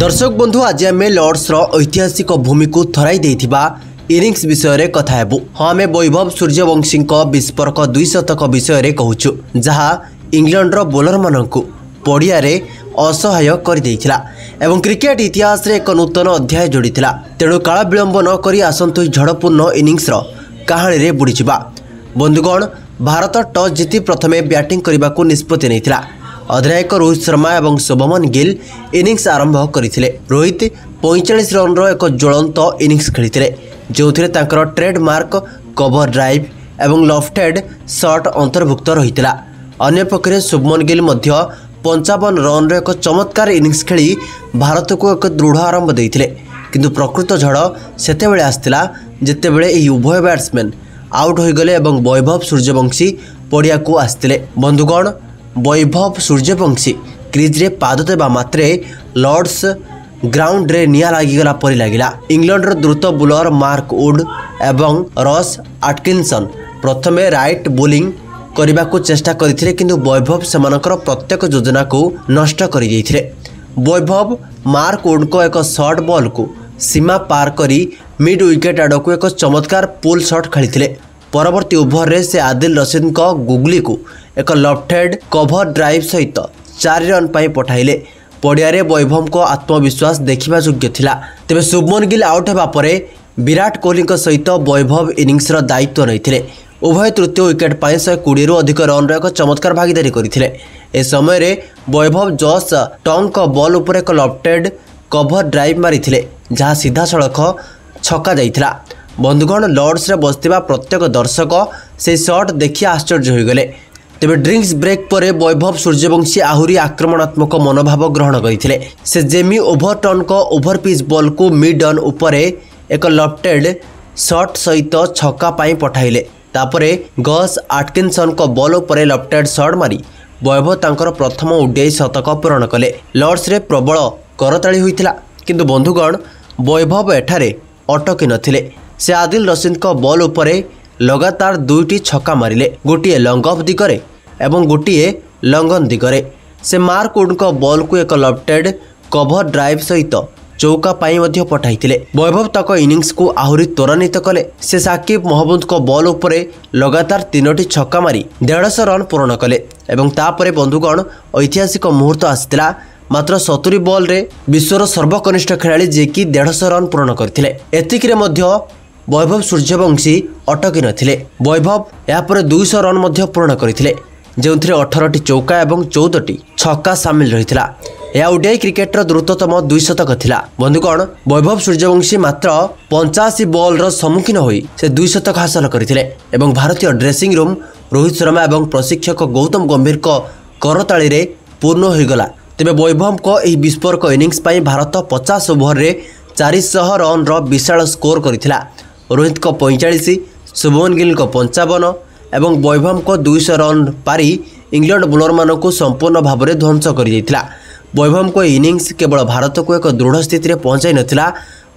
दर्शक बंधु आज आम लॉर्ड्स ऐतिहासिक भूमि को थराई देथिबा इनिंग्स विषय कथा हेबु। हाँ आम वैभव सूर्यवंशी विस्फोरक 2 शतक विषय कहूचु जहाँ इंग्लैंड बोलर मानक पड़िया असहाय कर एवं क्रिकेट इतिहास रे एक नूतन अध्याय जोड़ीला। तेणु काल विलंब न करी आसंतु झड़पूर्ण इनिंग्स कहानी रे बुड़ीजिबा। बंधुगण भारत टॉस जीति प्रथमे बैटिंग करने को निष्पत्ति नहीं। अधिनायक रोहित शर्मा और शुभमन गिल इनिंग्स आरंभ करते। रोहित 45 रन एक ज्वलंत इनिंग्स खेली जो ट्रेडमार्क कवर ड्राइव और लफ्टेड शॉट अंतर्भुक्त रही। अन्यपक्षे शुभमन गिल 55 रन एक चमत्कार इनिंग्स खेली भारत को एक दृढ़ आरंभ देते। किंतु प्रकृत झड़ सेतेबेले आसला जितेबेले यह उभय बैट्समैन आउट हो गले और वैभव सूर्यवंशी पड़िया को आसते। बंधुगण वैभव सूर्यवंशी क्रीज रे पाद देवा मात्रे लॉर्ड्स ग्राउंड रे निया लागिगला परि लागिला। इंग्लैंड द्रुत बुलर मार्क वुड एवं रॉस आटकिंसन प्रथमे राइट बोलिंग करने को चेष्टा करथिले किंतु वैभव सेमानकर प्रत्येक योजना को नष्ट कर देइथिले। वैभव मार्क वुड को एक शॉर्ट बॉल को सीमा पार करी मिड विकेट आड़ को एक चमत्कार पुल शॉट खेली। परवर्ती ओभर रे से आदिल रशीद को गुगली को एक लफ्टेड कवर ड्राइव सहित 4 रन पाई पठाइले। पड़िया वैभव को आत्मविश्वास देखा योग्य थिला। तेबे शुभमन गिल आउट होगा परे विराट कोहली सहित वैभव इनिंग्स दायित्व नहीं। उभय तृतीय विकेट पाई 120 रु अधिक रन एक चमत्कार भागीदारी करथिले। ए समय रे वैभव जॉस टंग को बॉल उपर एक लफ्टेड कवर ड्राइव मारिथिले जहाँ सीधा सड़क छक्का जाइथिला। बंधुगण लॉर्ड्स रे बसथिबा प्रत्येक दर्शक से शॉट देखि आश्चर्य होइगले। तेबे ड्रिंक्स ब्रेक पर वैभव सूर्यवंशी आहुरी आक्रमणात्मक मनोभाव ग्रहण करथिले। से जेमी ओवरटन को ओवरपिच बॉल को मिड ऑन ऊपर एक लफ्टेड शॉट सहित छक्का पाई पठाइले। तापरे गस आटकिंसन को बॉल उपर लफ्टेड शॉट मारी वैभव तांकर प्रथम ओडीआई शतक पूरण कले। लॉर्ड्स रे प्रबल करताली होइथिला किंतु बंधुगण वैभव एठारे अटकी नथिले। से आदिल रशीद को बॉल उपरे लगातार 2टी छक्का मारिले, गोटे लंग ऑफ दिगरे एवं गोटे लंगन दिगरे। से मार्क वुड को बॉल को एक लफ्टेड कवर ड्राइव सहित चौका पाई मध्य पठाइथिले। वैभव तक इनिंग्स को आहुरी त्वरान्वित कले। से साकिब महमूद को बॉल उपरे लगातार 3टी छक्का मारी 150 रन पूर्ण कले एवं तापरे बंधुगण ऐतिहासिक मुहूर्त आसिला। मात्र 70 बॉल रे विश्वर सर्वकनिष्ठ खेलाड़ी जे कि 150 रन पूर्ण करथिले। एतिकिरे मध्य वैभव सूर्यवंशी अटकी नथिले। वैभव यापर 200 रन मध्य पूर्ण करथिले जो 18टी चौका और 14टी छक्का सामिल रहिथिला। यह ओडीआई क्रिकेटर द्रुततम 2 शतक थिला। बंधुगण वैभव सूर्यवंशी मात्र 85 बॉल रो सम्मुखीन होई से 2 शतक हासिल करथिले एवं भारतीय ड्रेसिंग रूम रोहित शर्मा और प्रशिक्षक गौतम गंभीर को करताली रे पूर्ण हो गला। तेबे वैभव को यह विस्फोरक इनिंग्स पाई भारत 50 ओभर रे 400 रन रो विशाल स्कोर करथिला। रोहित को 45, शुभमन गिल को 55 एवं वैभव को 200 रन पारी इंग्लैंड बोलर मान को संपूर्ण भाव में ध्वंस कर दिया। वैभव को इनिंग्स केवल भारत को एक दृढ़ स्थिति में पहुंचाई नथिला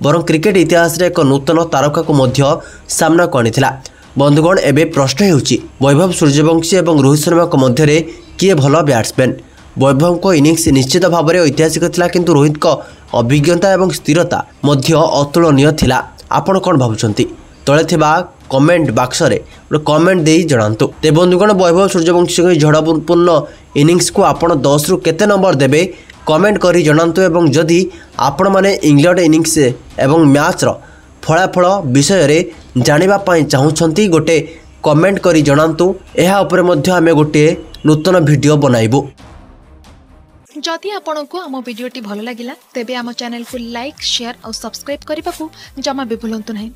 बरं क्रिकेट इतिहास रे एक नूतन तारका को मध्य सामना को आनिथिला। बंधुगण एबे प्रश्न हेउची वैभव सूर्यवंशी और रोहित शर्मा को मध्य किए भल बैट्समैन। वैभव को इनिंग्स निश्चित भाव में ऐतिहासिक थिला किंतु रोहित को अभिज्ञता और स्थिरता मध्य अतुलनीय थिला। आपण कौन भावुंट तले थिबा कमेंट बॉक्स रे कमेंट दे जणांतु। ते बंधुगण वैभव सूर्यवंशी झड़पूर्ण इनिंग्स को आपण 10 रु केते नंबर देबे कमेंट करी जणांतु। एवं जदि आपण माने इंग्लैंड इनिंग्स एवं मैच रो फलाफल विषय रे जानिबा पई चाहुछंती गोटे कमेंट करी जणांतु। एहा ऊपर मध्य आमे गोटे नूतन वीडियो बनाइबु। जदि आपंक आम भिडी भल लगा तेब आम चैनल को लाइक शेयर और सब्सक्राइब करने को जमा भी भूलु नहीं।